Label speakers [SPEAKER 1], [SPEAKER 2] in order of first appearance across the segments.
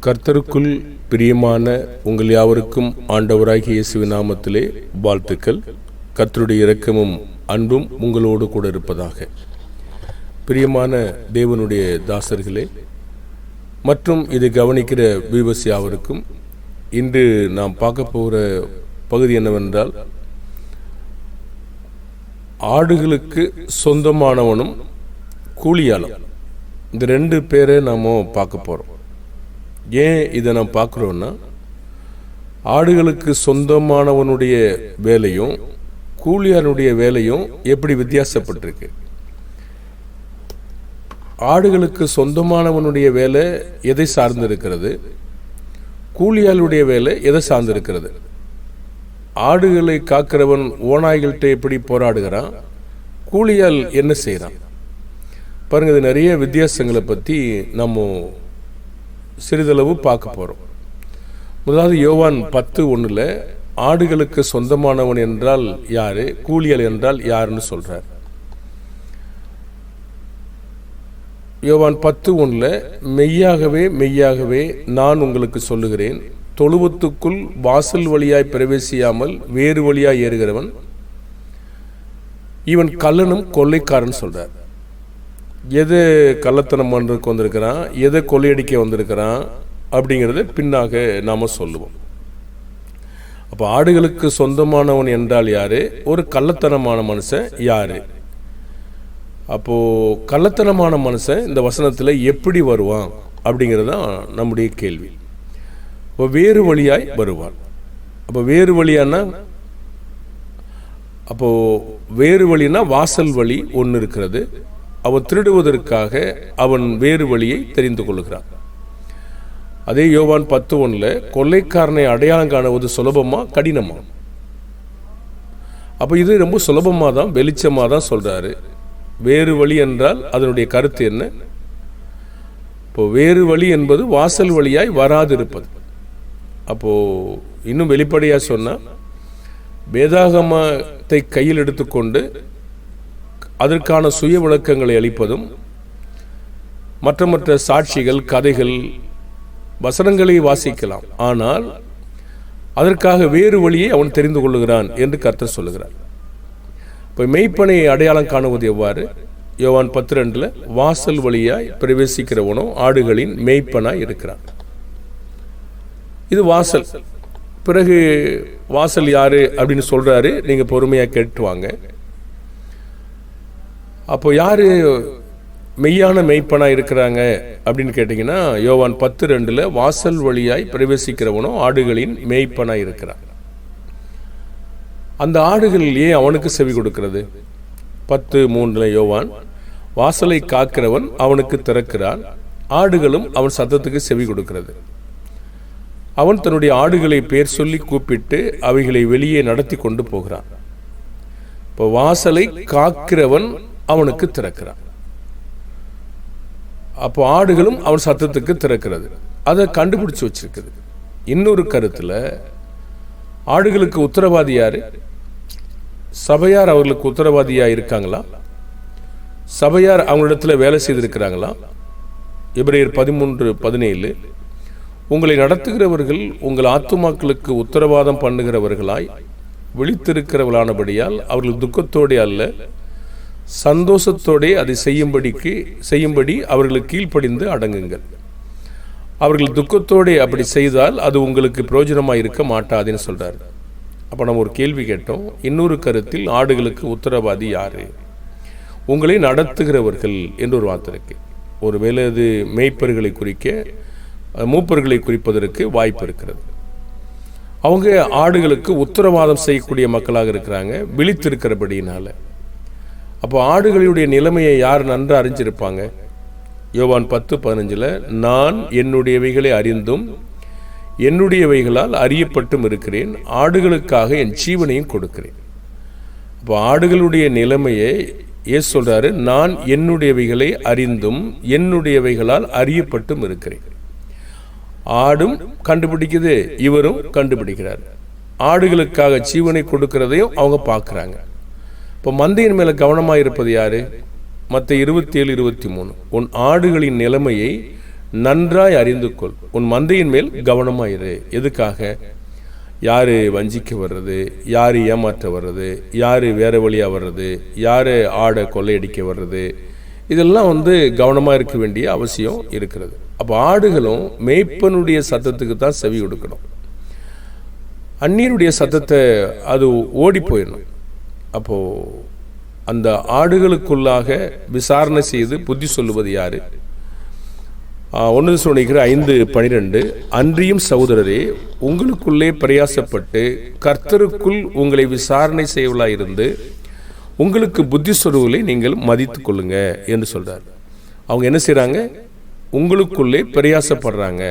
[SPEAKER 1] கர்த்தருக்குள் பிரியமான உங்கள் யாவருக்கும் ஆண்டவராகிய இயேசுவின் நாமத்திலே வாழ்த்துக்கள். கர்த்தருடைய இரக்கமும் அன்பும் உங்களோடு கூட இருப்பதாக. பிரியமான தேவனுடைய தாசர்களே மற்றும் இதை கவனிக்கிற வியூவர்ஸ் யாவருக்கும் இன்று நாம் பார்க்க போகிற பகுதி என்னவென்றால், ஆடுகளுக்கு சொந்தமானவனும் கூலியாளம். இந்த ரெண்டு பேரை நாம் பார்க்க போகிறோம். ஏன் இதை நாம் பார்க்குறோன்னா, ஆடுகளுக்கு சொந்தமானவனுடைய வேலையும் கூலியானுடைய வேலையும் எப்படி வித்தியாசப்பட்டிருக்கு. ஆடுகளுக்கு சொந்தமானவனுடைய வேலை எதை சார்ந்திருக்கிறது, கூலியாளுடைய வேலை எதை சார்ந்திருக்கிறது. ஆடுகளை காக்கிறவன் ஓநாய்கள்கிட்ட எப்படி போராடுகிறான், கூலியால் என்ன செய்கிறான் பாருங்க. இது நிறைய வித்தியாசங்களை பற்றி நம்ம சிறிதளவு பார்க்க போகிறோம். முதலாவது யோவான் 10:1 ஆடுகளுக்கு சொந்தமானவன் என்றால் யாரு, கூலியாள் என்றால் யாருன்னு சொல்றார். யோவான் 10:1 மெய்யாகவே மெய்யாகவே நான் உங்களுக்கு சொல்லுகிறேன், தொழுவத்துக்குள் வாசல் வழியாய் பிரவேசியாமல் வேறு வழியாய் ஏறுகிறவன் இவன் கள்ளனும் கொள்ளைக்காரன் சொல்றார். எதை கள்ளத்தனம் பண்ணுறதுக்கு வந்திருக்கிறான், எதை கொள்ளையடிக்க வந்திருக்கிறான் அப்படிங்கிறத பின்னாக நாம் சொல்லுவோம். அப்போ ஆடுகளுக்கு சொந்தமானவன் என்றால் யாரு, ஒரு கள்ளத்தனமான மனுஷன் யாரு. அப்போது கள்ளத்தனமான மனுஷன் இந்த வசனத்தில் எப்படி வருவான் அப்படிங்கிறது தான் நம்முடைய கேள்வி. இப்போ வேறு வழியாய் வருவான். அப்போ வேறு வழியானா, அப்போது வேறு வழினா வாசல் வழி ஒன்று இருக்கிறது. அவன் திருடுவதற்காக அவன் வேறு வழியை தெரிந்து கொள்கிறான். அதே யோவான் 10:1 கொள்ளைக்காரனை அடையாளம் காணுவது சுலபமா கடினமா? அப்போ இது ரொம்ப சுலபமாக தான், வெளிச்சமாக தான் சொல்கிறாரு. வேறு வழி என்றால் அதனுடைய கருத்து என்ன? இப்போ வேறு வழி என்பது வாசல் வழியாய் வராதிருப்பது. அப்போது இன்னும் வெளிப்படையாக சொன்னால், வேதாகமத்தை கையில் எடுத்துக்கொண்டு அதற்கான சுய விளக்கங்களை அளிப்பதும், மற்ற சாட்சிகள், கதைகள், வசனங்களை வாசிக்கலாம். ஆனால் அதற்காக வேறு வழியை அவன் தெரிந்து கொள்ளுகிறான் என்று கர்த்தர் சொல்லுகிறார். இப்போ மெய்ப்பனையை அடையாளம் காணுவது எவ்வாறு? யோவான் 10:2 வாசல் வழியாய் பிரவேசிக்கிறவனோ ஆடுகளின் மெய்ப்பனாய் இருக்கிறான். இது வாசல். பிறகு வாசல் யாரு அப்படின்னு சொல்றாரு. நீங்க பொறுமையாக கேட்டுவாங்க. அப்போ யாரு மெய்யான மெய்ப்பனாக இருக்கிறாங்க அப்படின்னு கேட்டிங்கன்னா, யோவான் 10:2 வாசல் வழியாய் பிரவேசிக்கிறவனோ ஆடுகளின் மெய்ப்பனாய் இருக்கிறான். அந்த ஆடுகள் ஏன் அவனுக்கு செவி கொடுக்கிறது? 10:3 யோவான் வாசலை காக்கிறவன் அவனுக்கு திறக்கிறான், ஆடுகளும் அவன் சத்தத்துக்கு செவி கொடுக்கிறது. அவன் தன்னுடைய ஆடுகளை பேர் சொல்லி கூப்பிட்டு அவைகளை வெளியே நடத்தி கொண்டு போகிறான். இப்போ வாசலை காக்கிறவன் அவனுக்கு திறக்கிறான். அப்போ ஆடுகளும் அவன் சத்தத்துக்கு திறக்கிறது. அதை கண்டுபிடிச்சு வச்சிருக்குது. இன்னொரு கருத்துல, ஆடுகளுக்கு உத்தரவாதி யாரு? சபையார் அவர்களுக்கு உத்தரவாதியா இருக்காங்களா? சபையார் அவங்களிடத்துல வேலை செய்திருக்கிறாங்களா? எபிரேயர் 13:17 உங்களை நடத்துகிறவர்கள் உங்கள் ஆத்துமாக்களுக்கு உத்தரவாதம் பண்ணுகிறவர்களாய் விழித்திருக்கிறவர்களானபடியால் அவர்கள் துக்கத்தோடே அல்ல சந்தோஷத்தோடே அதை செய்யும்படி அவர்களுக்கு கீழ்ப்படிந்து அடங்குங்கள். அவர்கள் துக்கத்தோடே அப்படி செய்தால் அது உங்களுக்கு பிரயோஜனமாக இருக்க மாட்டாதுன்னு சொல்றாரு. அப்போ நம்ம ஒரு கேள்வி கேட்டோம். இன்னொரு கருத்தில் ஆடுகளுக்கு உத்தரவாதி யாரு? உங்களை நடத்துகிறவர்கள் என்று ஒரு வார்த்தை இருக்கு. ஒருவேளை அது மேய்ப்பர்களை குறிக்க, மூப்பர்களை குறிப்பதற்கு வாய்ப்பு இருக்கிறது. அவங்க ஆடுகளுக்கு உத்தரவாதம் செய்யக்கூடிய மக்களாக இருக்கிறாங்க, விழித்திருக்கிறபடியினால. அப்போ ஆடுகளுடைய நிலைமையை யார் நன்றாக அறிஞ்சிருப்பாங்க? யோவான் 10:15 நான் என்னுடையவைகளை அறிந்தும் என்னுடையவைகளால் அறியப்பட்டும் இருக்கிறேன், ஆடுகளுக்காக என் ஜீவனையும் கொடுக்கிறேன். அப்போ ஆடுகளுடைய நிலைமையை இயேசு சொல்றாரு, நான் என்னுடையவைகளை அறிந்தும் என்னுடையவைகளால் அறியப்பட்டும் இருக்கிறேன். ஆடும் கண்டுபிடிக்குது, இவரும் கண்டுபிடிக்கிறார். ஆடுகளுக்காக ஜீவனை கொடுக்கிறதையும் அவங்க பார்க்குறாங்க. இப்போ மந்தையின் மேலே கவனமாக இருப்பது யாரு? மத்தேயு 27:23 உன் ஆடுகளின் நிலைமையை நன்றாய் அறிந்து கொள், உன் மந்தையின் மேல் கவனமாயிரு. எதுக்காக? யார் வஞ்சிக்க வர்றது, யார் ஏமாற்ற வர்றது, யார் வேறு வழியாக வர்றது, யார் ஆடை கொள்ளையடிக்க வர்றது, இதெல்லாம் கவனமாக இருக்க வேண்டிய அவசியம் இருக்கிறது. அப்போ ஆடுகளும் மேய்ப்பனுடைய சத்தத்துக்கு தான் செவி கொடுக்கணும். அந்நியருடைய சத்தத்தை அது ஓடி போயிடணும். அப்போது அந்த ஆடுகளுக்குள்ளாக விசாரணை செய்து புத்தி சொல்லுவது யார்? 1 தெசலோனிக்கேயர் 5:12, அன்றியும் சகோதரரே, உங்களுக்குள்ளே பிரயாசப்பட்டு கர்த்தருக்குள் உங்களை விசாரணை செய்வலாயிருந்து உங்களுக்கு புத்தி சொல்லுவதை நீங்கள் மதித்து கொள்ளுங்க என்று சொல்கிறார். அவங்க என்ன செய்கிறாங்க? உங்களுக்குள்ளே பிரயாசப்படுறாங்க.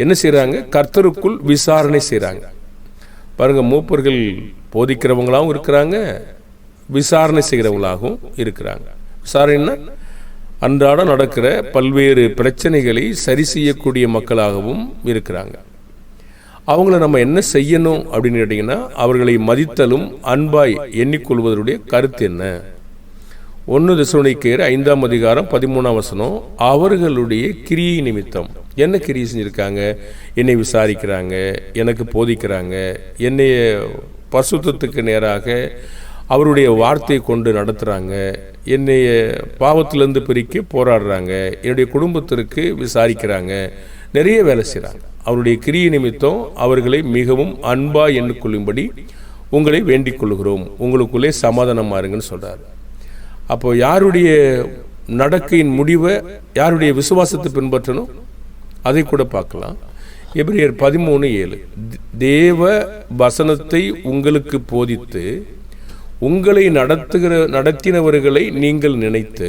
[SPEAKER 1] என்ன செய்கிறாங்க? கர்த்தருக்குள் விசாரணை செய்கிறாங்க. பாருங்கள், மூப்பர்கள் போதிக்கிறவங்களாகவும் இருக்கிறாங்க, விசாரணை செய்கிறவங்களாகவும் இருக்கிறாங்க. விசாரணைன்னா அன்றாடம் நடக்கிற பல்வேறு பிரச்சனைகளை சரி செய்யக்கூடிய மக்களாகவும் இருக்கிறாங்க. அவங்கள நம்ம என்ன செய்யணும் அப்படின்னு கேட்டிங்கன்னா, அவர்களை மதித்தலும் அன்பாய் எண்ணிக்கொள்வதனுடைய கருத்து என்ன? 1 தெசலோனிக்கேயர் 5:13 அவர்களுடைய கிரியை நிமித்தம் என்ன கிரியை செஞ்சுருக்காங்க? என்னை விசாரிக்கிறாங்க, எனக்கு போதிக்கிறாங்க, என்னைய பரிசுத்தத்துக்கு நேராக அவருடைய வார்த்தையை கொண்டு நடத்துகிறாங்க, என்னைய பாவத்திலேருந்து பிரிக்க போராடுறாங்க, என்னுடைய குடும்பத்திற்கு விசாரிக்கிறாங்க, நிறைய வேலை செய்கிறாங்க. அவருடைய கிரியை நிமித்தம் அவர்களை மிகவும் அன்பாக எண்ணிக்கொள்ளும்படி உங்களை வேண்டிக் கொள்கிறோம், உங்களுக்குள்ளே சமாதானமாக இருங்கன்னு சொல்கிறார். அப்போ யாருடைய நடக்கையின் முடிவை, யாருடைய விசுவாசத்தை பின்பற்றணும் அதை கூட பார்க்கலாம். எபிரேயர் 13:7, தேவ வசனத்தை உங்களுக்கு போதித்து உங்களை நடத்தினவர்களை நீங்கள் நினைத்து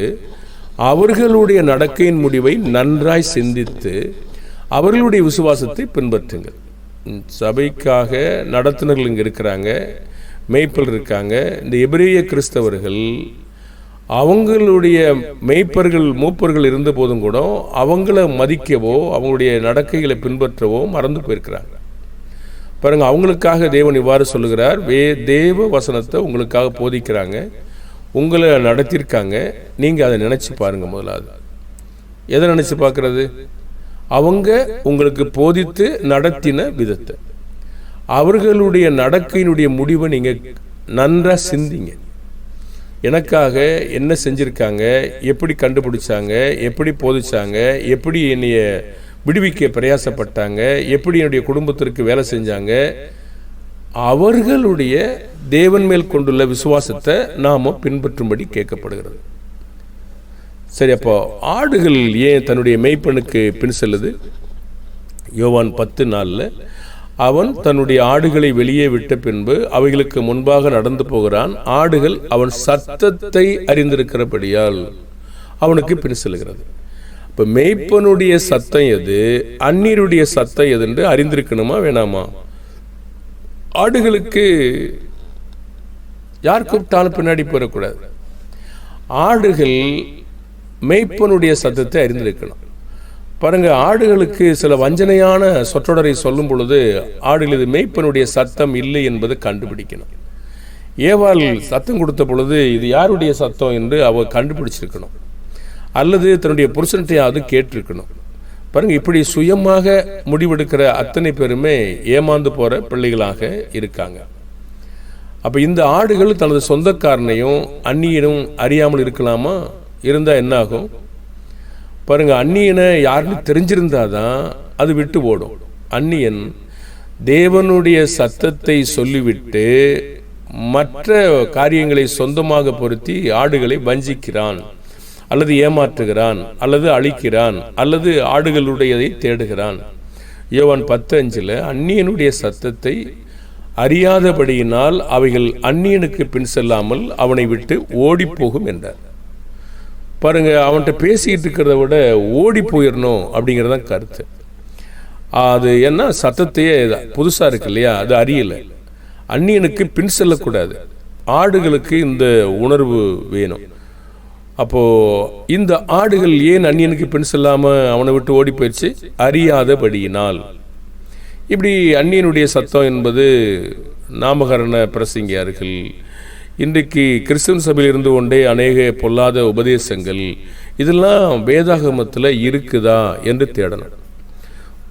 [SPEAKER 1] அவர்களுடைய நடக்கையின் முடிவை நன்றாய் சிந்தித்து அவர்களுடைய விசுவாசத்தை பின்பற்றுங்கள். சபைக்காக நடத்துனர்கள் இங்கே இருக்கிறாங்க, மேய்ப்பல் இருக்காங்க. இந்த எபிரேய கிறிஸ்தவர்கள் அவங்களுடைய மேய்ப்பர்கள் மூப்பர்கள் இருந்த போதும் கூட அவங்கள மதிக்கவோ அவங்களுடைய நடக்கைகளை பின்பற்றவோ மறந்து போயிருக்கிறாங்க. பாருங்கள், அவங்களுக்காக தேவன் இவ்வாறு சொல்லுகிறார், தேவ வசனத்தை உங்களுக்காக போதிக்கிறாங்க, உங்களை நடத்தியிருக்காங்க, நீங்கள் அதை நினச்சி பாருங்கள். முதலாவது எதை நினச்சி பார்க்குறது? அவங்க உங்களுக்கு போதித்து நடத்தின விதத்தை, அவர்களுடைய நடக்கையினுடைய முடிவை நீங்கள் நன்றாக சிந்திங்க. எனக்காக என்ன செஞ்சுருக்காங்க, எப்படி கண்டுபிடிச்சாங்க, எப்படி போதிச்சாங்க, எப்படி என்னைய விடுவிக்க பிரயாசப்பட்டாங்க, எப்படி என்னுடைய குடும்பத்திற்கு வேலை செஞ்சாங்க, அவர்களுடைய தேவன் மேல் கொண்டுள்ள விசுவாசத்தை நாம் பின்பற்றும்படி கேட்கப்படுகிறது. சரி, அப்போ ஆடுகள் ஏன் தன்னுடைய மேய்ப்பனுக்கு பின் செல்லுது? யோவான் 10:4 அவன் தன்னுடைய ஆடுகளை வெளியே விட்ட பின்பு அவைகளுக்கு முன்பாக நடந்து போகிறான், ஆடுகள் அவன் சத்தத்தை அறிந்திருக்கிறபடியால் அவனுக்கு பின் செல்கிறது. இப்போ மேய்ப்பனுடைய சத்தம் எது, அந்நியருடைய சத்தம் எது என்று அறிந்திருக்கணுமா வேணாமா? ஆடுகளுக்கு யார் கூப்பிட்டாலும் பின்னாடி போயிடக்கூடாது. ஆடுகள் மேய்ப்பனுடைய சத்தத்தை அறிந்திருக்கணும். பாருங்க, ஆடுகளுக்கு சில வஞ்சனையான சொற்றொடரை சொல்லும் பொழுது ஆடுகள் இது மேய்ப்பனுடைய சத்தம் இல்லை என்பதை கண்டுபிடிக்கணும். ஏவாள் சத்தம் கொடுத்த பொழுது இது யாருடைய சத்தம் என்று அவ கண்டுபிடிச்சிருக்கணும், அல்லது தன்னுடைய புருஷன்ட்டையாவது கேட்டிருக்கணும். பாருங்க, இப்படி சுயமாக முடிவெடுக்கிற அத்தனை பேருமே ஏமாந்து போற பிள்ளைகளாக இருக்காங்க. அப்ப இந்த ஆடுகள் தனது சொந்தக்காரனையும் அந்நியனும் அறியாமல் இருக்கலாமா? இருந்தா என்ன ஆகும் பாருங்க. அந்நியனை யாருன்னு தெரிஞ்சிருந்தாதான் அது விட்டு ஓடும். அந்நியன் தேவனுடைய சத்தத்தை சொல்லிவிட்டு மற்ற காரியங்களை சொந்தமாக பொருத்தி ஆடுகளை வஞ்சிக்கிறான், அல்லது ஏமாற்றுகிறான், அல்லது அழிக்கிறான், அல்லது ஆடுகளுடையதை தேடுகிறான். யோவான் 10:5 அந்நியனுடைய சத்தத்தை அறியாதபடியினால் அவைகள் அந்நியனுக்கு பின் செல்லாமல் அவனை விட்டு ஓடி போகும் என்றார். பாருங்க, அவன்கிட்ட பேசிக்கிட்டு இருக்கிறத விட ஓடி போயிடணும் அப்படிங்கிறதான் கருத்து. அது என்ன, சத்தத்தையே புதுசாக இருக்கு இல்லையா, அது அறியலை. அந்நியனுக்கு பின் செல்லக்கூடாது. ஆடுகளுக்கு இந்த உணர்வு வேணும். அப்போது இந்த ஆடுகள் ஏன் அந்நியனுக்கு பின் செல்லாமல் அவனை விட்டு ஓடி போயிடுச்சு? அறியாதபடியினால். இப்படி அந்நியனுடைய சத்தம் என்பது நாமகரண பிரசங்கியார்கள், இன்றைக்கு கிறிஸ்தவ சபையில் இருந்து கொண்டே அநேக பொல்லாத உபதேசங்கள் இதெல்லாம் வேதாகமத்தில் இருக்குதா என்று தேடணும்.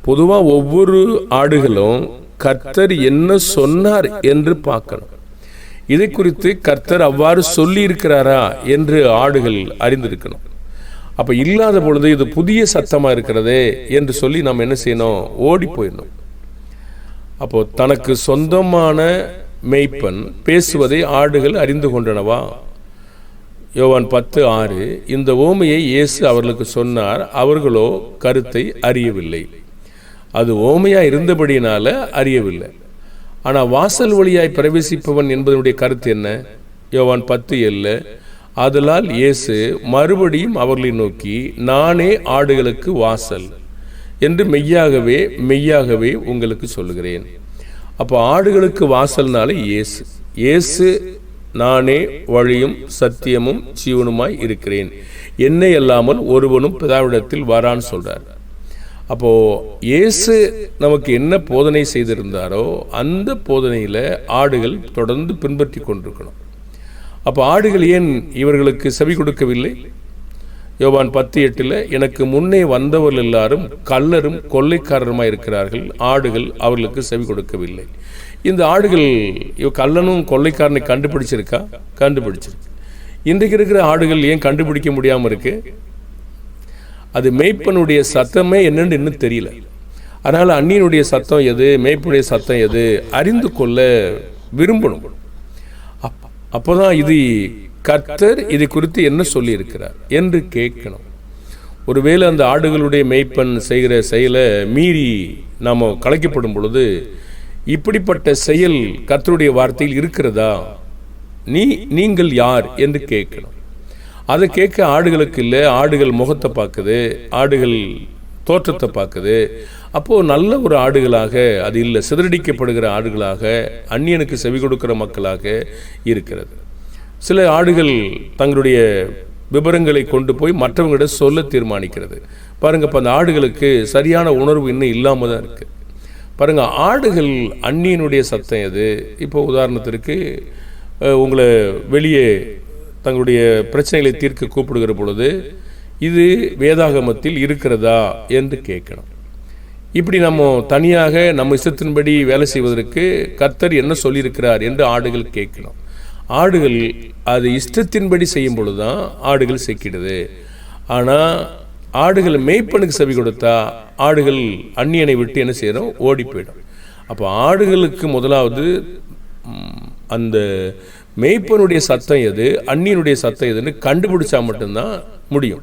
[SPEAKER 1] பொதுவாக ஒவ்வொரு ஆடுகளும் கர்த்தர் என்ன சொன்னார் என்று பார்க்கணும். இதை குறித்து கர்த்தர் அவ்வாறு சொல்லி இருக்கிறாரா என்று ஆடுகள் அறிந்திருக்கணும். அப்ப இல்லாத பொழுது இது புதிய சத்தமா இருக்கிறதே என்று சொல்லி நாம் என்ன செய்யணும்? ஓடி போயிடணும். அப்போ தனக்கு சொந்தமான மேய்ப்பன் பேசுவதை ஆடுகள் அறிந்து கொண்டனவா? யோவான் 10:6 இந்த ஓமையை இயேசு அவர்களுக்கு சொன்னார், அவர்களோ கருத்தை அறியவில்லை. அது ஓமையா இருந்தபடியினால அறியவில்லை. ஆனா வாசல் வழியாய் பிரவேசிப்பவன் என்பதனுடைய கருத்து என்ன? யோவான் 10:7 ஆதலால் இயேசு மறுபடியும் அவர்களை நோக்கி, நானே ஆடுகளுக்கு வாசல் என்று மெய்யாகவே மெய்யாகவே உங்களுக்கு சொல்லுகிறேன். அப்போ ஆடுகளுக்கு வாசல்னால இயேசு நானே வழியும் சத்தியமும் ஜீவனுமாய் இருக்கிறேன், என்னை அல்லாமல் ஒருவனும் பிதாவிடத்தில் வரான்னு சொல்றார். அப்போ இயேசு நமக்கு என்ன போதனை செய்திருந்தாரோ அந்த போதனையில ஆடுகள் தொடர்ந்து பின்பற்றி கொண்டிருக்கணும். அப்போ ஆடுகள் ஏன் இவர்களுக்கு செவி கொடுக்கவில்லை? யோவான் 10:8 எனக்கு முன்னே வந்தவர்கள் எல்லாரும் கள்ளரும் கொள்ளைக்காரருமாய் இருக்கிறார்கள், ஆடுகள் அவர்களுக்கு செவி கொடுக்கவில்லை. இந்த ஆடுகள் கள்ளனும் கொள்ளைக்காரனை கண்டுபிடிச்சிருக்கா? கண்டுபிடிச்சிருக்கு. இன்றைக்கு இருக்கிற ஆடுகள் ஏன் கண்டுபிடிக்க முடியாம இருக்கு? அது மேய்ப்பனுடைய சத்தமே என்னன்னு இன்னும் தெரியல. அதனால அந்நியனுடைய சத்தம் எது, மேய்ப்பனுடைய சத்தம் எது அறிந்து கொள்ள விரும்பணும். அப்போதான் இது கர்த்தர் இதை குறித்து என்ன சொல்லி இருக்கிறார் என்று கேட்கணும். ஒருவேளை அந்த ஆடுகளுடைய மேய்ப்பன் செய்கிற செயலை மீறி நாம் கலைக்கப்படும் பொழுது இப்படிப்பட்ட செயல் கர்த்தருடைய வார்த்தையில் இருக்கிறதா, நீங்கள் யார் என்று கேட்கணும். அதை கேட்க ஆடுகளுக்கு இல்லை. ஆடுகள் முகத்தை பார்க்குது, ஆடுகள் தோற்றத்தை பார்க்குது. அப்போது நல்ல ஒரு ஆடுகளாக அது இல்லை, சிதறடிக்கப்படுகிற ஆடுகளாக, அந்நியனுக்கு செவி கொடுக்கிற மக்களாக இருக்கிறது. சில ஆடுகள் தங்களுடைய விபரங்களை கொண்டு போய் மற்றவங்களிடம் சொல்ல தீர்மானிக்கிறது. பாருங்க, இப்போ அந்த ஆடுகளுக்கு சரியான உணர்வு இன்னும் இல்லாமல் தான் இருக்குது. பாருங்க, ஆடுகள் அந்நியனுடைய சத்தம் எது? இப்போ உதாரணத்திற்கு உங்களை வெளியே தங்களுடைய பிரச்சனைகளை தீர்க்க கூப்பிடுகிற பொழுது இது வேதாகமத்தில் இருக்கிறதா என்று கேட்கணும். இப்படி நம்ம தனியாக நம்ம இஷ்டத்தின்படி வேலை செய்வதற்கு கர்த்தர் என்ன சொல்லியிருக்கிறார் என்று ஆடுகள் கேட்கணும். ஆடுகள் அது இஷ்டத்தின்படி செய்யும் பொழுதுதான் ஆடுகள் சிக்கிடுது. ஆனால் ஆடுகள் மேய்ப்பனுக்கு செவி கொடுத்தா ஆடுகள் அந்நியனை விட்டு என்ன செய்யணும்? ஓடி போயிடும். அப்போ ஆடுகளுக்கு முதலாவது அந்த மேய்ப்பனுடைய சத்தம் எது, அந்நியனுடைய சத்தம் எதுன்னு கண்டுபிடிச்சா மட்டும்தான் முடியும்.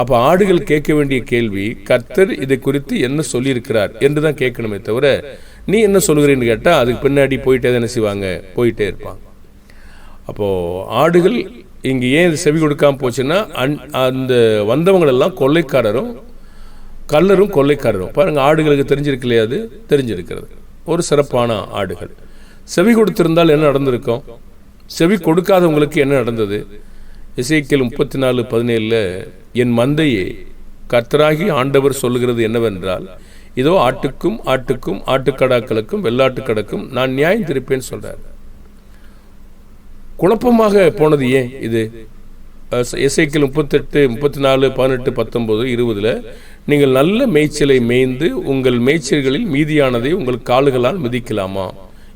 [SPEAKER 1] அப்போ ஆடுகள் கேட்க வேண்டிய கேள்வி, கர்த்தர் இதை குறித்து என்ன சொல்லியிருக்கிறார் என்று தான் கேட்கணுமே தவிர நீ என்ன சொல்லுகிறேன்னு கேட்டால் அதுக்கு பின்னாடி போயிட்டே தான் என்ன செய்வாங்க? போயிட்டே இருப்பாங்க. அப்போது ஆடுகள் இங்கே ஏன் செவி கொடுக்காம போச்சுன்னா அந்த வந்தவங்களெல்லாம் கொள்ளைக்காரரும் கள்ளரும் கொள்ளைக்காரரும். பாருங்கள், ஆடுகளுக்கு தெரிஞ்சிருக்கு இல்லையா? அது தெரிஞ்சிருக்கிறது. ஒரு சிறப்பான ஆடுகள் செவி கொடுத்திருந்தால் என்ன நடந்திருக்கும்? செவி கொடுக்காதவங்களுக்கு என்ன நடந்தது? எசேக்கியேல் 34:17 என் மந்தையே, கர்த்தராகி ஆண்டவர் சொல்லுகிறது என்னவென்றால், இதோ ஆட்டுக்கும் ஆட்டுக்கடாக்களுக்கும் வெள்ளாட்டுக்கடக்கும் நான் நியாயம் தீர்ப்பேன் சொல்றார். குழப்பமாக போனது ஏன் இது? எசேக்கியேல் 38, 34, 18, 19, 20 நீங்கள் நல்ல மேய்ச்சலை மேய்ந்து உங்கள் மேய்ச்சல்களில் மீதியானதை உங்கள் கால்களால் மிதிக்கலாமா?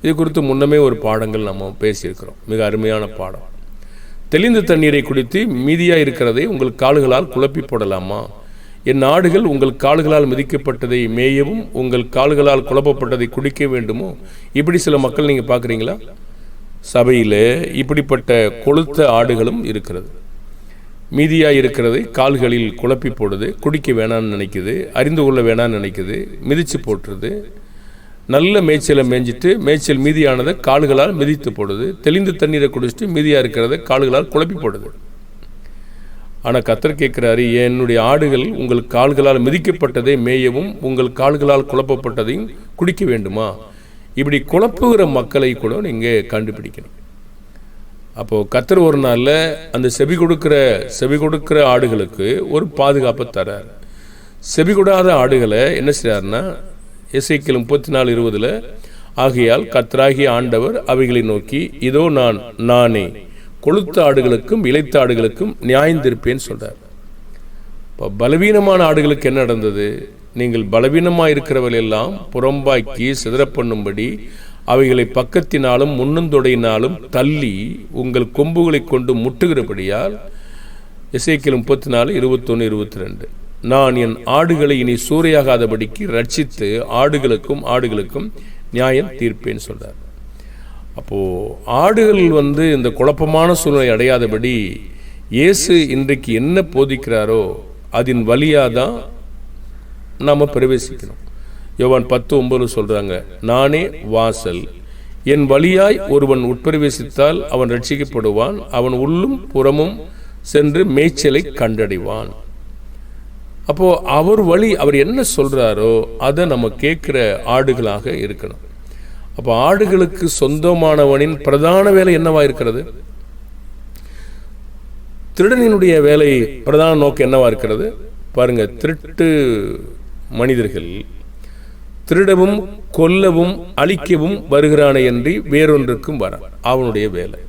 [SPEAKER 1] இது குறித்து முன்னமே ஒரு பாடங்கள் நம்ம பேசியிருக்கிறோம். மிக அருமையான பாடம். தெளிந்த தண்ணீரை குடித்து மீதியாக இருக்கிறதை உங்கள் கால்களால் குழப்பி போடலாமா? என் ஆடுகள் உங்கள் கால்களால் மிதிக்கப்பட்டதை மேயவும் உங்கள் கால்களால் குழப்பப்பட்டதை குடிக்க வேண்டுமோ? இப்படி சில மக்கள் நீங்கள் பார்க்குறீங்களா? சபையில் இப்படிப்பட்ட கொழுத்த ஆடுகளும் இருக்கிறது. மீதியாக இருக்கிறதை கால்களில் குழப்பி போடுது, குடிக்க வேணான்னு நினைக்குது, அறிந்து கொள்ள வேணான்னு நினைக்குது, மிதித்து போட்டுருது. நல்ல மேய்ச்சலை மேய்ஞ்சிட்டு மேய்ச்சல் மீதியானதை கால்களால் மிதித்து போடுது. தெளிந்த தண்ணீரை குடிச்சிட்டு மீதியாக இருக்கிறத கால்களால் குழப்பி போடுது. ஆனால் கர்த்தர் கேட்குறாரு, என்னுடைய ஆடுகள் உங்கள் கால்களால் மிதிக்கப்பட்டதை மேயவும் உங்கள் கால்களால் குழப்பப்பட்டதையும் குடிக்க வேண்டுமா? இப்படி குழப்புகிற மக்களை கூட நீங்கள் கண்டுபிடிக்கணும். அப்போது கர்த்தர் ஒரு நாளில் அந்த செவி கொடுக்கிற ஆடுகளுக்கு ஒரு பாதுகாப்பை தரார். செவி கொடாத ஆடுகளை என்ன செய்றாருன்னா, எசேக்கியேல் 34:20 ஆகையால் கர்த்தராகிய ஆண்டவர் அவைகளை நோக்கி, இதோ நானே கொழுத்த ஆடுகளுக்கும் இளைத்த ஆடுகளுக்கும் நியாயம் தீர்ப்பேன்னு சொல்றார். இப்போ பலவீனமான ஆடுகளுக்கு என்ன நடந்தது? நீங்கள் பலவீனமாக இருக்கிறவர்கள் எல்லாம் புறம்பாக்கி சிதற பண்ணும்படி அவைகளை பக்கத்தினாலும் முன்னந்தொடையினாலும் தள்ளி உங்கள் கொம்புகளை கொண்டு முட்டுகிறபடியால், எசேக்கியேல் 34, 21, 22, நான் என் ஆடுகளை இனி சூறையாகாதபடிக்கு ரட்சித்து ஆடுகளுக்கும் நியாயம் தீர்ப்பேன்னு சொல்றார். அப்போ ஆடுகள் இந்த குழப்பமான சூழ்நிலை அடையாதபடி இயேசு இன்றைக்கு என்ன போதிக்கிறாரோ அதன் வழியாதான் நாம பிரவேசிக்கணும். யோவான் 10:9 சொல்றாங்க, நானே வாசல், என் வழியாய் ஒருவன் உட்பிரவேசித்தால் அவன் ரட்சிக்கப்படுவான், அவன் உள்ளும் புறமும் சென்று மேய்ச்சலை கண்டடைவான். அப்போ அவர் வழி, அவர் என்ன சொல்றாரோ அதை நம்ம கேட்கிற ஆடுகளாக இருக்கணும். அப்போ ஆடுகளுக்கு சொந்தமானவனின் பிரதான வேலை என்னவா இருக்கிறது? திருடனினுடைய வேலை பிரதான நோக்கம் என்னவா இருக்கிறது பாருங்க. திருட்டு மனிதர்கள் திருடவும் கொல்லவும் அழிக்கவும் வருகிறானே என்று வேறொன்றுக்கும் வர அவனுடைய வேலை.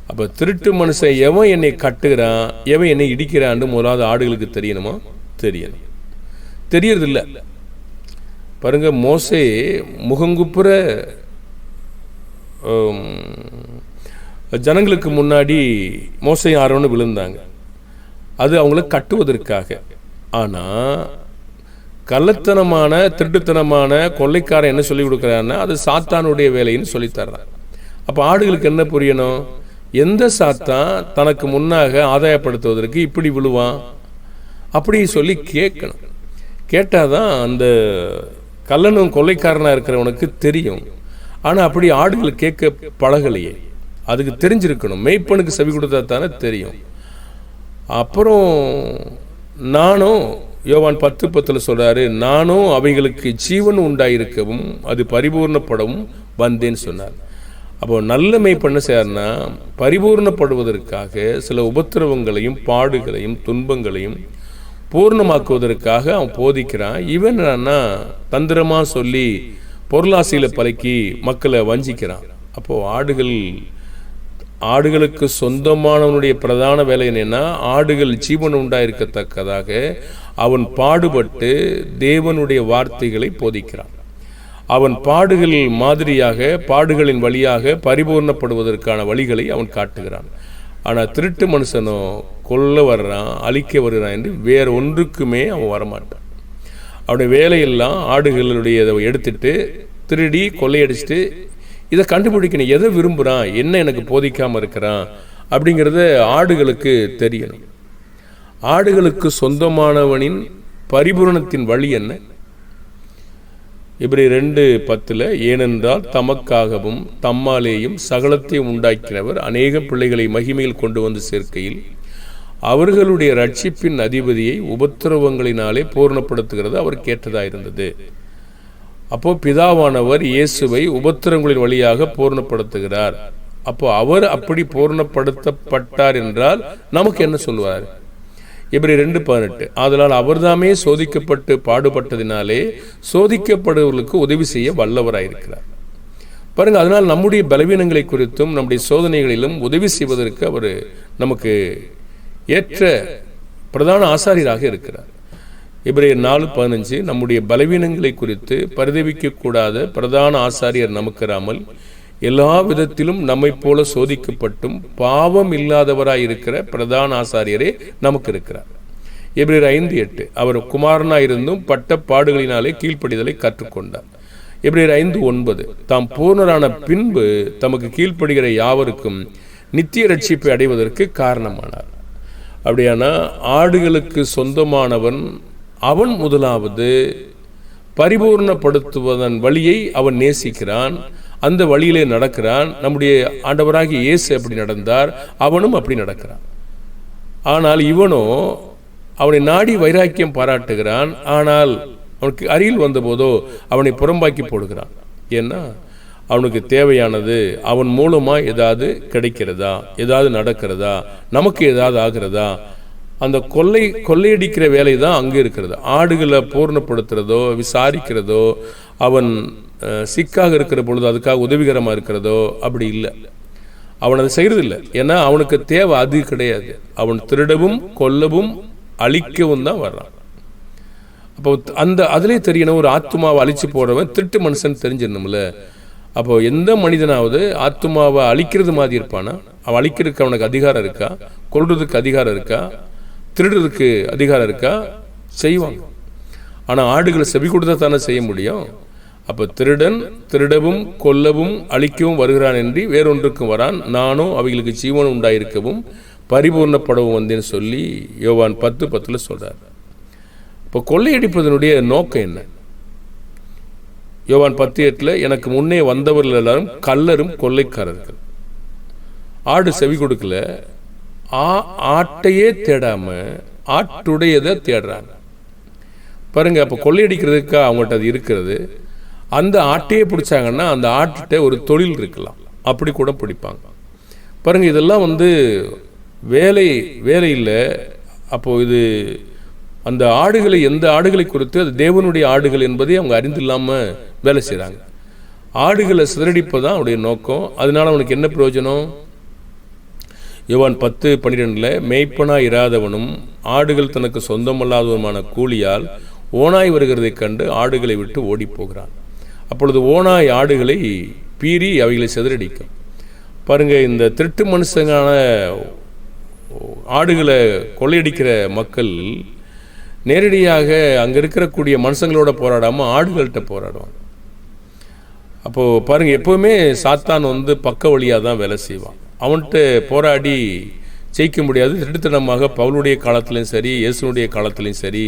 [SPEAKER 1] அப்ப திருட்டு மனுஷன் எவன் என்னை கட்டுகிறான், எவன் என்னை இடிக்கிறான்னு முதலாவது ஆடுகளுக்கு தெரியணுமா? தெரியணும். தெரியறதில்ல. பாருங்க, மோசே முகங்குப்புற ஜனங்களுக்கு முன்னாடி மோசே ஆரோன்னு விழுந்தாங்க. அது அவங்கள கட்டுவதற்காக. ஆனால் கள்ளத்தனமான திருட்டுத்தனமான கொள்ளைக்காரன் என்ன சொல்லி கொடுக்குறான்னா அது சாத்தானுடைய வேலைன்னு சொல்லித்தர்றான். அப்போ ஆடுகளுக்கு என்ன புரியணும்? எந்த சாத்தான் தனக்கு முன்னாக ஆதாயப்படுத்துவதற்கு இப்படி விழுவான் அப்படி சொல்லி கேட்கணும். கேட்டாதான் அந்த கள்ளனும் கொள்ளைக்காரனாக இருக்கிறவனுக்கு தெரியும். ஆனால் அப்படி ஆடுகள் கேட்க பழகலையே. அதுக்கு தெரிஞ்சிருக்கணும். மெய்ப்பனுக்கு செவி கொடுத்தா தானே தெரியும். அப்புறம் நானும் யோவான் 10:10 சொல்றாரு, நானும் அவைகளுக்கு ஜீவன் உண்டாயிருக்கவும் அது பரிபூர்ணப்படவும் வந்தேன்னு சொன்னார். அப்போ நல்ல மெய்ப்பண்ண செய்யறனா பரிபூர்ணப்படுவதற்காக சில உபத்திரவங்களையும் பாடுகளையும் துன்பங்களையும் பூர்ணமாக்குவதற்காக அவன் போதிக்கிறான். இவன் தந்திரமா சொல்லி பொருளாசையில பழக்கி மக்களை வஞ்சிக்கிறான். அப்போ ஆடுகளுக்கு சொந்தமானவனுடைய பிரதான வேலை என்னன்னா, ஆடுகள் ஜீவன் உண்டாயிருக்கத்தக்கதாக அவன் பாடுபட்டு தேவனுடைய வார்த்தைகளை போதிக்கிறான். அவன் பாடுகள் மாதிரியாக பாடுகளின் வழியாக பரிபூர்ணப்படுவதற்கான வழிகளை அவன் காட்டுகிறான். ஆனால் திருட்டு மனுஷனோ கொல்ல வர்றான், அழிக்க வருகிறான் என்று வேற ஒன்றுக்குமே அவன் வரமாட்டான். அவனுடைய வேலையெல்லாம் ஆடுகளுடைய எடுத்துட்டு திருடி கொள்ளையடிச்சிட்டு இதை கண்டுபிடிக்கணும். எதை விரும்புகிறான், என்ன எனக்கு போதிக்காமல் இருக்கிறான் அப்படிங்கிறத ஆடுகளுக்கு தெரியணும். ஆடுகளுக்கு சொந்தமானவனின் பரிபூரணத்தின் வழி என்ன? எபிரேயர் 2:10, ஏனென்றால் தமக்காகவும் தம்மாலேயும் சகலத்தையும் உண்டாக்கினவர் அநேக பிள்ளைகளை மகிமையில் கொண்டு வந்து சேர்க்கையில் அவர்களுடைய ரட்சிப்பின் அதிபதியை உபத்திரவங்களினாலே பூர்ணப்படுத்துகிறது அவர் கேட்டதாயிருந்தது. அப்போ பிதாவானவர் இயேசுவை உபத்திரங்களின் வழியாக பூர்ணப்படுத்துகிறார். அப்போ அவர் அப்படி பூர்ணப்படுத்தப்பட்டார் என்றால் நமக்கு என்ன சொல்வார்? எபிரேயர் 2:18, ஆதலால் அவர்தாமே சோதிக்கப்பட்டு பாடுபட்டதினாலே சோதிக்கப்படுவர்களுக்கு உதவி செய்ய வல்லவராயிருக்கிறார். பாருங்க, அதனால் நம்முடைய பலவீனங்களை குறித்தும் நம்முடைய சோதனைகளிலும் உதவி செய்வதற்கு அவர் நமக்கு ஏற்ற பிரதான ஆசாரியராக இருக்கிறார். எபிரேயர் 4:15, நம்முடைய பலவீனங்களை குறித்து பரிதவிக்கக்கூடாத பிரதான ஆசாரியர் நமக்கிறாமல் எல்லா விதத்திலும் நம்மை போல சோதிக்கப்பட்டும் பாவம் இல்லாதவராயிருக்கிற பிரதான ஆசாரியரே நமக்கு இருக்கிறார். எபிரேயர் 5:8, அவர் குமாரனாயிருந்தும் பட்ட பாடுகளினாலே கீழ்ப்படிதலை கற்றுக்கொண்டார். எபிரேயர் 5:9, தாம் பூர்ணரான பின்பு தமக்கு கீழ்ப்படுகிற யாவருக்கும் நித்திய ரட்சிப்பை அடைவதற்கு காரணமானார். அப்படியானா ஆடுகளுக்கு சொந்தமானவன் அவன் முதலாவது பரிபூர்ணப்படுத்துவதன் வழியை அவன் நேசிக்கிறான், அந்த வழியிலே நடக்கிறான். நம்முடைய ஆண்டவராகிய இயேசு அப்படி நடந்தார், அவனும் அப்படி நடக்கிறான். ஆனால் இவனோ அவனை நாடி வைராக்கியம் பாராட்டுகிறான். ஆனால் அவனுக்கு அருகில் வந்தபோதோ அவனை புறம்பாக்கி போடுகிறான். ஏன்னா அவனுக்கு தேவையானது அவன் மூலமா ஏதாவது கிடைக்கிறதா, ஏதாவது நடக்கிறதா, நமக்கு ஏதாவது ஆகிறதா, அந்த கொள்ளையடிக்கிற வேலை தான் அங்கே இருக்கிறது. ஆடுகளை பூர்ணப்படுத்துறதோ விசாரிக்கிறதோ அவன் சிக்காக இருக்கிற பொழுது அதுக்காக உதவிகரமாக இருக்கிறதோ அப்படி இல்லை. அவன் அதை செய்யறதில்லை. ஏன்னா அவனுக்கு தேவை அது கிடையாது. அவன் திருடவும் கொல்லவும் அழிக்கவும் தான் வர்றான். அப்போ அதிலே தெரியணும், ஒரு ஆத்மாவை அழிச்சு போடுறவன் திருட்டு மனுஷன் தெரிஞ்சிடணும்ல. அப்போ எந்த மனிதனாவது ஆத்மாவை அழிக்கிறது மாதிரி இருப்பானா? அவன் அழிக்கிறதுக்கு அவனுக்கு அதிகாரம் இருக்கா? கொல்றதுக்கு அதிகாரம் இருக்கா? திருடுறதுக்கு அதிகாரம் இருக்கா? செய்வாங்க. ஆனால் ஆடுகளை செவி கொடுத்தா தானே செய்ய முடியும். அப்போ திருடன் திருடவும் கொல்லவும் அழிக்கவும் வருகிறான் என்று வேறொன்றுக்கும் வரான், நானும் அவைகளுக்கு ஜீவனம் உண்டாயிருக்கவும் பரிபூர்ணப்படவும் வந்தேன்னு சொல்லி யோவான் 10:10 சொல்றார். இப்போ கொள்ளையடிப்பதனுடைய நோக்கம் என்ன? யோவான் 10:8 எனக்கு முன்னே வந்தவர்கள் எல்லாரும் கள்ளரும் கொள்ளைக்காரர்கள். ஆடு செவி கொடுக்கல, ஆட்டையே தேடாம ஆட்டுடையதை தேடுறாங்க பாருங்க. அப்போ கொள்ளையடிக்கிறதுக்கா அவங்கள்ட்ட அது இருக்கிறது. அந்த ஆட்டையே பிடிச்சாங்கன்னா அந்த ஆட்டுகிட்ட ஒரு தொழில் இருக்கலாம், அப்படி கூட பிடிப்பாங்க பாருங்க. இதெல்லாம் வேலை இல்லை. அப்போது இது அந்த ஆடுகளை, எந்த ஆடுகளை குறித்து அது தேவனுடைய ஆடுகள் என்பதை அவங்க அறிந்தில்லாமல் வேலை செய்கிறாங்க. ஆடுகளை சிதறடிப்பதான் அவனுடைய நோக்கம். அதனால அவனுக்கு என்ன பிரயோஜனம்? யோவான் 10:12 மேய்ப்பனாய் இராதவனும் ஆடுகள் தனக்கு சொந்தமல்லாதவனுமான கூலியால் ஓனாய் வருகிறதை கண்டு ஆடுகளை விட்டு ஓடி போகிறான். அப்பொழுது ஓனாய் ஆடுகளை பீறி அவைகளை சிதறடிக்கும் பாருங்க. இந்த திருட்டு மனுஷங்கான ஆடுகளை கொள்ளையடிக்கிற மக்கள் நேரடியாக அங்கே இருக்கக்கூடிய மனுஷங்களோட போராடாமல் ஆடுகள்கிட்ட போராடுவாங்க. அப்போது பாருங்கள், எப்போவுமே சாத்தான் பக்க வழியாக தான் வேலை செய்வான். அவன்கிட்ட போராடி ஜெயிக்க முடியாது. திருட்டுத்தனமாக பவுலுடைய காலத்திலையும் சரி, இயேசுனுடைய காலத்திலையும் சரி,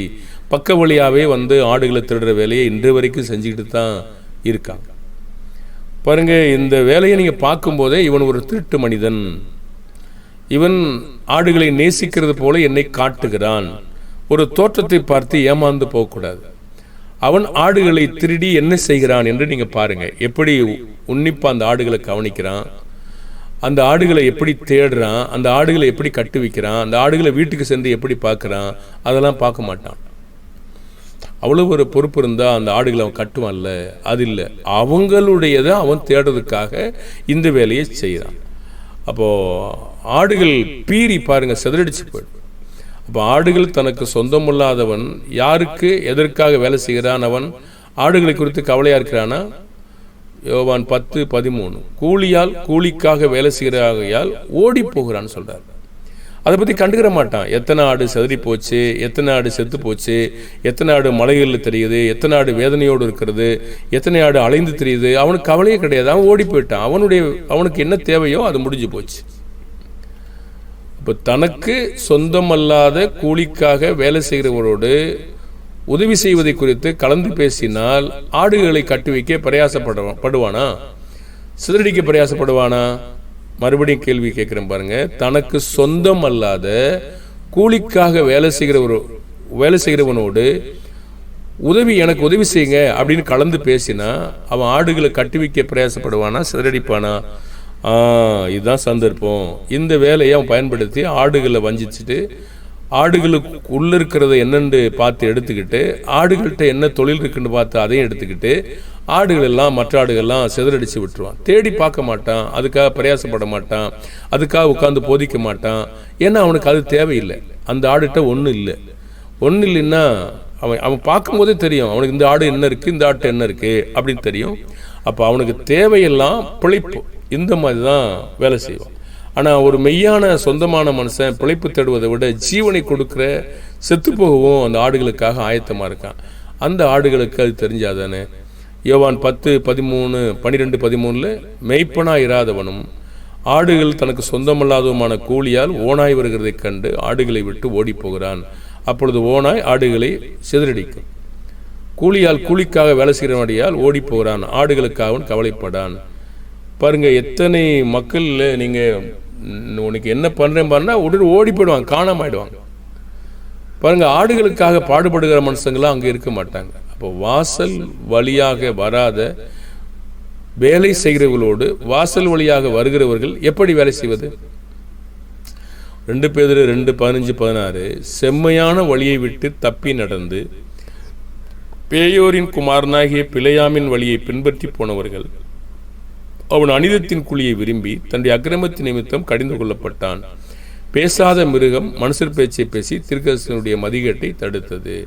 [SPEAKER 1] பக்க வழியாகவே ஆடுகளை திருடுற வேலையை இன்று வரைக்கும் செஞ்சுக்கிட்டு தான் இருக்காங்க பாருங்கள். இந்த வேலையை நீங்கள் பார்க்கும்போதே இவன் ஒரு திருட்டு மனிதன், இவன் ஆடுகளை நேசிக்கிறது போல என்னை காட்டுகிறான். ஒரு தோற்றத்தை பார்த்து ஏமாந்து போகக்கூடாது. அவன் ஆடுகளை திருடி என்ன செய்கிறான் என்று நீங்கள் பாருங்கள். எப்படி உன்னிப்பாக அந்த ஆடுகளை கவனிக்கிறான், அந்த ஆடுகளை எப்படி தேடுறான், அந்த ஆடுகளை எப்படி கட்டு வைக்கிறான், அந்த ஆடுகளை வீட்டுக்கு சென்று எப்படி பார்க்குறான், அதெல்லாம் பார்க்க மாட்டான். அவ்வளோ ஒரு பொறுப்பு இருந்தால் அந்த ஆடுகளை அவன் கட்டுவான்ல, அது இல்லை. அவங்களுடையதை அவன் தேடுறதுக்காக இந்த வேலையை செய்கிறான். அப்போது ஆடுகள் பீறி பாருங்கள் சிதறடிச்சு போயிடும். அப்போ ஆடுகள் தனக்கு சொந்தமில்லாதவன் யாருக்கு எதற்காக வேலை செய்கிறான்? அவன் ஆடுகளை குறித்து கவலையாக இருக்கிறானா? யோவான் 10:13 கூலியால் கூலிக்காக வேலை செய்கிறாகையால் ஓடி போகிறான்னு சொல்கிறார். அதை பற்றி கண்டுக்கிற மாட்டான். எத்தனை ஆடு செதறி போச்சு, எத்தனை ஆடு செத்து போச்சு, எத்தனை ஆடு மலைகளில் தெரியுது, எத்தனை ஆடு வேதனையோடு இருக்கிறது, எத்தனை ஆடு அலைந்து தெரியுது, அவனுக்கு கவலையே கிடையாது. அவன் ஓடி போயிட்டான். அவனுக்கு என்ன தேவையோ அது முடிஞ்சு போச்சு. இப்போ தனக்கு சொந்தமல்லாத கூலிக்காக வேலை செய்கிறவரோடு உதவி செய்வதை குறித்து கலந்து பேசினால் ஆடுகளை கட்டி வைக்க பிரயாசப்படுவானா? சிதறடிக்க பிரயாசப்படுவானா? மறுபடியும் கேள்வி கேட்குறேன் பாருங்க. தனக்கு சொந்தம் அல்லாத கூலிக்காக வேலை செய்கிறவனோடு எனக்கு உதவி செய்யுங்க அப்படின்னு கலந்து பேசினா அவன் ஆடுகளை கட்டி வைக்க பிரயாசப்படுவானா? சிதறடிப்பானா? இதுதான் சந்தர்ப்பம். இந்த வேலையை அவன் பயன்படுத்தி ஆடுகளை வஞ்சிச்சுட்டு ஆடுகளுக்கு உள்ள இருக்கிறத என்னென்று பார்த்து எடுத்துக்கிட்டு, ஆடுகள்கிட்ட என்ன தொழில் இருக்குன்னு பார்த்து அதையும் எடுத்துக்கிட்டு ஆடுகள் எல்லாம் மற்ற ஆடுகள்லாம் சிதறடிச்சு விட்டுருவான். தேடி பார்க்க மாட்டான், அதுக்காக பிரயாசப்பட மாட்டான், அதுக்காக உட்காந்து போதிக்க மாட்டான். ஏன்னா அவனுக்கு அது தேவையில்லை. அந்த ஆடுகிட்ட ஒன்றும் இல்லைன்னா அவன் பார்க்கும்போதே தெரியும் அவனுக்கு இந்த ஆடு என்ன இருக்குது, இந்த ஆட்டு என்ன இருக்குது அப்படின்னு தெரியும். அப்போ அவனுக்கு தேவையெல்லாம் பிழைப்பு. இந்த மாதிரி தான் வேலை செய்வான். ஆனால் ஒரு மெய்யான சொந்தமான மனுஷன் பிழைப்பு தேடுவதை விட ஜீவனை கொடுக்குற செத்து போகவும் அந்த ஆடுகளுக்காக ஆயத்தமாக இருக்கான். அந்த ஆடுகளுக்கு அது தெரிஞ்சாதானே. யோவான் 10:13 மெய்ப்பனாய் இராதவனும் ஆடுகள் தனக்கு சொந்தமல்லாதவுமான கூலியால் ஓனாய் வருகிறதை கண்டு ஆடுகளை விட்டு ஓடி போகிறான். அப்பொழுது ஓனாய் ஆடுகளை சிதறடிக்கும். கூலியால் கூலிக்காக வேலை செய்கிறவடியால் ஓடி போகிறான், ஆடுகளுக்காக கவலைப்படான். பாருங்க, எத்தனை மக்கள் நீங்கள் உனக்கு என்ன பண்ணுறேன் பாருன்னா உடனே ஓடி போயிடுவாங்க, காணாம ஆயிடுவாங்க. பாருங்க, ஆடுகளுக்காக பாடுபடுகிற மனுஷங்களாம் அங்கே இருக்க மாட்டாங்க. அப்போ வாசல் வழியாக வராத வேலை செய்கிறவர்களோடு வாசல் வழியாக வருகிறவர்கள் எப்படி வேலை செய்வது? 2 பேதுரு 2:15-16 செம்மையான வழியை விட்டு தப்பி நடந்து பேயோரின் குமாரனாகிய பிழையாமின் வழியை பின்பற்றி போனவர்கள் அவன் அநீதத்தின் கூலியை விரும்பி தன்னுடைய அக்கிரமத்தின் நிமித்தம் கடிந்து கொள்ளப்பட்டான். பேசாத மிருகம் மனுஷர் பேச்சை பேசி தீர்க்கதரிசியினுடைய மதிகேட்டை தடுத்தது.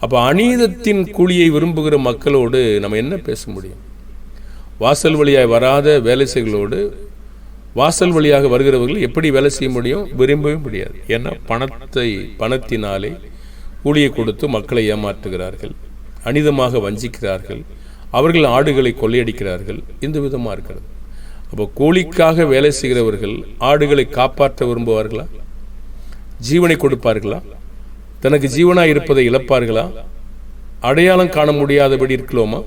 [SPEAKER 1] அப்போ அநீதத்தின் கூலியை விரும்புகிற மக்களோடு நம்ம என்ன பேச முடியும்? வாசல் வழியாக வராத வேலை செய்களோடு வாசல் வழியாக வருகிறவர்கள் எப்படி வேலை செய்ய முடியும்? விரும்பவே முடியாது. ஏன்னா பணத்தினாலே கூலியை கொடுத்து மக்களை ஏமாற்றுகிறார்கள், அநீதமாக வஞ்சிக்கிறார்கள், அவர்கள் ஆடுகளை கொள்ளையடிக்கிறார்கள். இந்த விதமாக இருக்கிறது. அப்போ கூலிக்காக வேலை செய்கிறவர்கள் ஆடுகளை காப்பாற்ற விரும்புவார்களா? ஜீவனை கொடுப்பார்களா? தனக்கு ஜீவனாக இருப்பதை இழப்பார்களா? அடையாளம் காண முடியாதபடி இருக்கலாமா?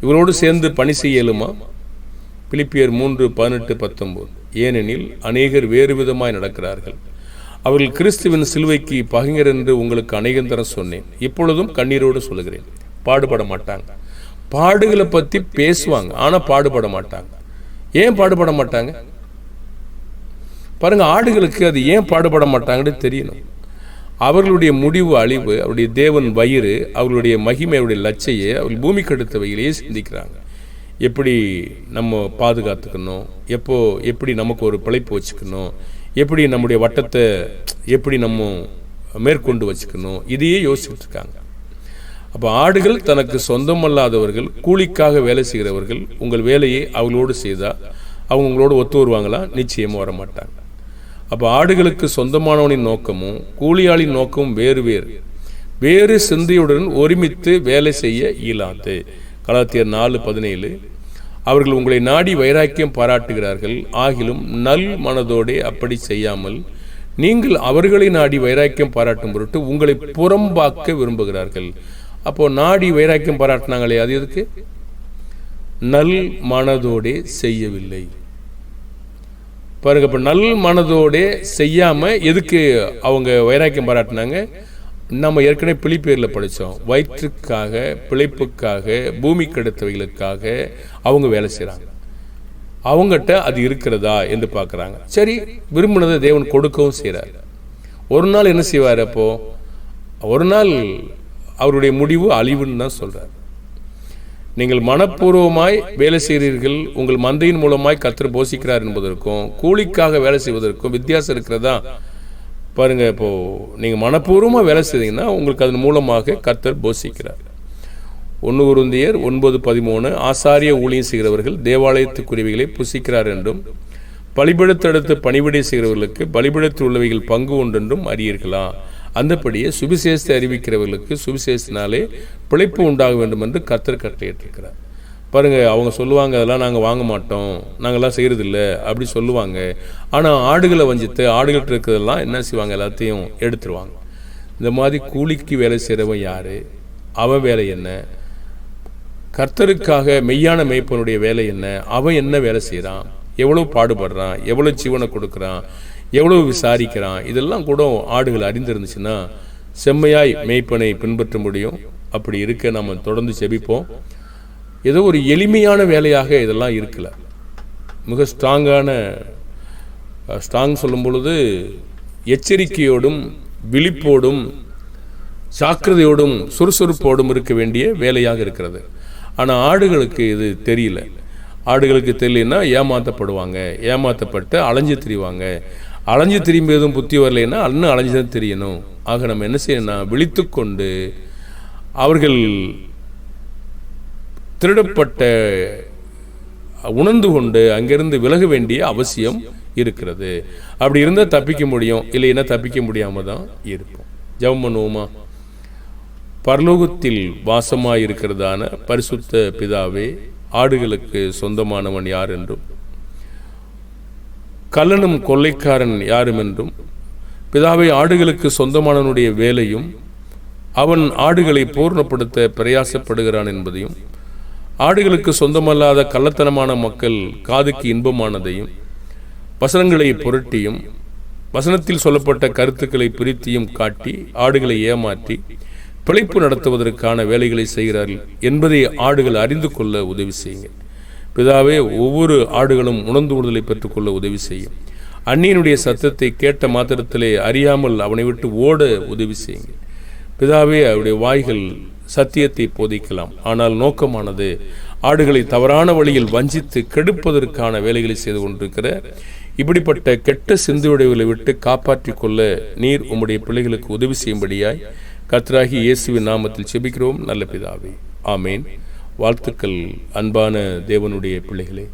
[SPEAKER 1] இவரோடு சேர்ந்து பணி செய்ய இயலுமா? பிலிப்பியர் 3:18-19. ஏனெனில் அநேகர் வேறு விதமாய் நடக்கிறார்கள். அவர்கள் கிறிஸ்துவின் சிலுவைக்கு பகைஞர் என்று உங்களுக்கு அநேகம் தரம் சொன்னேன். இப்பொழுதும் கண்ணீரோடு சொல்லுகிறேன். பாடுபட மாட்டாங்க. பாடுகளை பற்றி பேசுவாங்க, ஆனால் பாடுபட மாட்டாங்க. ஏன் பாடுபட மாட்டாங்க? பாருங்க, ஆடுகளுக்கு அது ஏன் பாடுபட மாட்டாங்கன்னு தெரியணும். அவர்களுடைய முடிவு அழிவு, அவருடைய தேவன் வயிறு, அவர்களுடைய மகிமை, அவருடைய லட்சையை அவர்கள் பூமிக்கு அடுத்தவையிலேயே சிந்திக்கிறாங்க. எப்படி நம்ம பாதுகாத்துக்கணும், எப்படி நமக்கு ஒரு பிழைப்பு வச்சுக்கணும், எப்படி நம்முடைய வட்டத்தை எப்படி நம்ம மேற்கொண்டு வச்சுக்கணும், இதையே யோசிச்சுட்டு இருக்காங்க. அப்போ ஆடுகள் தனக்கு சொந்தமல்லாதவர்கள், கூலிக்காக வேலை செய்கிறவர்கள் உங்கள் வேலையை அவங்களோடு செய்தால் அவங்க உங்களோடு ஒத்து வருவாங்களா? நிச்சயமாக வர மாட்டாங்க. அப்போ ஆடுகளுக்கு சொந்தமானவனின் நோக்கமும் கூலியாளின் நோக்கமும் வேறு சிந்தையுடன் ஒருமித்து வேலை செய்ய இயலாது. கலாத்தியர் 4:17. அவர்கள் உங்களை நாடி வைராக்கியம் பாராட்டுகிறார்கள், ஆகிலும் நல் மனதோடே அப்படி செய்யாமல் நீங்கள் அவர்களை நாடி வைராக்கியம் பாராட்டும் பொருட்டு உங்களை புறம்பாக்க விரும்புகிறார்கள். அப்போ நாடி வைராக்கியம் பாராட்டினாங்களே, அது எதுக்கு? நல் மனதோடே செய்யவில்லை. பாருங்க, இப்போ நல் மனதோடே செய்யாமல் எதுக்கு அவங்க வைராக்கியம் பாராட்டினாங்க? நம்ம ஏற்கனவே பிலிப்பியரில் படித்தோம். வயிற்றுக்காக, பிழைப்புக்காக, பூமிக்கு அடுத்தவைகளுக்காக அவங்க வேலை செய்கிறாங்க. அவங்ககிட்ட அது இருக்கிறதா என்று பார்க்குறாங்க. சரி, விரும்பினதை தேவன் கொடுக்கவும் செய்கிறார். ஒரு நாள் என்ன செய்வார்? அப்போது ஒரு நாள் அவருடைய முடிவு அழிவுன்னு தான் சொல்கிறார். நீங்கள் மனப்பூர்வமாய் வேலை செய்கிறீர்கள், உங்கள் மந்தையின் மூலமாய் கர்த்தர் போஷிக்கிறார் என்பதற்கும் கூலிக்காக வேலை செய்வதற்கும் வித்தியாசம் இருக்கிறதா? பாருங்கள், இப்போது நீங்கள் மனப்பூர்வமாக வேலை செய்தீங்கன்னா உங்களுக்கு அதன் மூலமாக கர்த்தர் போஷிக்கிறார். 1 கொரிந்தியர் 9:13. ஆசாரிய ஊழியம் செய்கிறவர்கள் தேவாலயத்துக்குரியவைகளை புசிக்கிறார் என்றும் பலிபீடத்தடுத்து பணிவிடை செய்கிறவர்களுக்கு பலிபீடத்தில் உள்ளவைகள் பங்கு உண்டென்றும் அறியீர்களா? அந்தபடியே சுவிசேஷத்தை அறிவிக்கிறவர்களுக்கு சுவிசேஷத்தினாலே பிழைப்பு உண்டாக வேண்டும் என்று கர்த்தர் கட்டளையிட்டிருக்கிறார். பாருங்கள், அவங்க சொல்லுவாங்க, அதெல்லாம் நாங்கள் வாங்க மாட்டோம், நாங்கள்லாம் செய்கிறதில்ல அப்படி சொல்லுவாங்க. ஆனால் ஆடுகளை வஞ்சித்து ஆடுகிட்டு இருக்கிறதெல்லாம் என்ன செய்வாங்க? எல்லாத்தையும் எடுத்துருவாங்க. இந்த மாதிரி கூலிக்கு வேலை செய்கிறவன் யார்? அவன் வேலை என்ன? கர்த்தருக்காக மெய்யான மேய்ப்பனுடைய வேலை என்ன? அவன் என்ன வேலை செய்கிறான்? எவ்வளோ பாடுபடுறான்? எவ்வளோ ஜீவனை கொடுக்குறான்? எவ்வளோ விசாரிக்கிறான்? இதெல்லாம் கூட ஆடுகள் அறிந்திருந்துச்சுன்னா செம்மையாய் மேய்ப்பனை பின்பற்ற முடியும். அப்படி இருக்க நம்ம தொடர்ந்து செபிப்போம். ஏதோ ஒரு எளிமையான வேலையாக இதெல்லாம் இருக்கல. மிக ஸ்ட்ராங் சொல்லும் பொழுது எச்சரிக்கையோடும் விழிப்போடும் ஜாக்கிரதையோடும் சுறுசுறுப்போடும் இருக்க வேண்டிய வேலையாக இருக்கிறது. ஆனால் ஆடுகளுக்கு இது தெரியல. ஆடுகளுக்கு தெரியலன்னா ஏமாற்றப்படுவாங்க, ஏமாற்றப்பட்டு அலைஞ்சு திரிவாங்க. அலைஞ்சு திரும்பி எதுவும் புத்தி வரலைன்னா இன்னும் அலைஞ்சு தான் தெரியணும். ஆக நம்ம என்ன செய்யணும்னா விழித்து கொண்டு அவர்கள் திருடப்பட்ட உணர்ந்து கொண்டு அங்கிருந்து விலக வேண்டிய அவசியம் இருக்கிறது. அப்படி இருந்தால் தப்பிக்க முடியும், இல்லைன்னா தப்பிக்க முடியாமல் தான் இருப்போம். ஜெபம் பண்ணுவோமா? பரலோகத்தில் வாசமாயிருக்கிறதான பரிசுத்த பிதாவே, ஆடுகளுக்கு சொந்தமானவன் யார் என்றும் கள்ளனும் கொள்ளைக்காரன் யாரும் என்றும் பிதாவை ஆடுகளுக்கு சொந்தமானவனுடைய வேலையும் அவன் ஆடுகளை பூர்ணப்படுத்த பிரயாசப்படுகிறான் என்பதையும் ஆடுகளுக்கு சொந்தமல்லாத கள்ளத்தனமான மக்கள் காதுக்கு இன்பமானதையும் வசனங்களை புரட்டியும் வசனத்தில் சொல்லப்பட்ட கருத்துக்களை பிரித்தியும் காட்டி ஆடுகளை ஏமாற்றி பிழைப்பு நடத்துவதற்கான வேலைகளை செய்கிறார்கள் என்பதை ஆடுகள் அறிந்து கொள்ள உதவி செய்யுங்க. பிதாவே, ஒவ்வொரு ஆடுகளும் உணர்ந்து விடுதலை பெற்றுக்கொள்ள உதவி செய்யும். அந்நியனுடைய சத்தத்தை கேட்ட மாத்திரத்திலே அறியாமல் அவனை விட்டு ஓட உதவி செய்யுங்க. பிதாவே, அவருடைய வாய்கள் சத்தியத்தை போதிக்கலாம். ஆனால் நோக்கமானது ஆடுகளை தவறான வழியில் வஞ்சித்து கெடுப்பதற்கான வேலைகளை செய்து கொண்டிருக்கிற இப்படிப்பட்ட கெட்ட சிந்தையுடையவர்களை விட்டு காப்பாற்றிக் கொள்ள நீர் உம்முடைய பிள்ளைகளுக்கு உதவி செய்யும்படியாய் கர்த்தராகிய இயேசுவின் நாமத்தில் செபிக்கிறோம் நல்ல பிதாவே, ஆமேன். வாழ்த்துக்கள் அன்பான தேவனுடைய பிள்ளைகளே.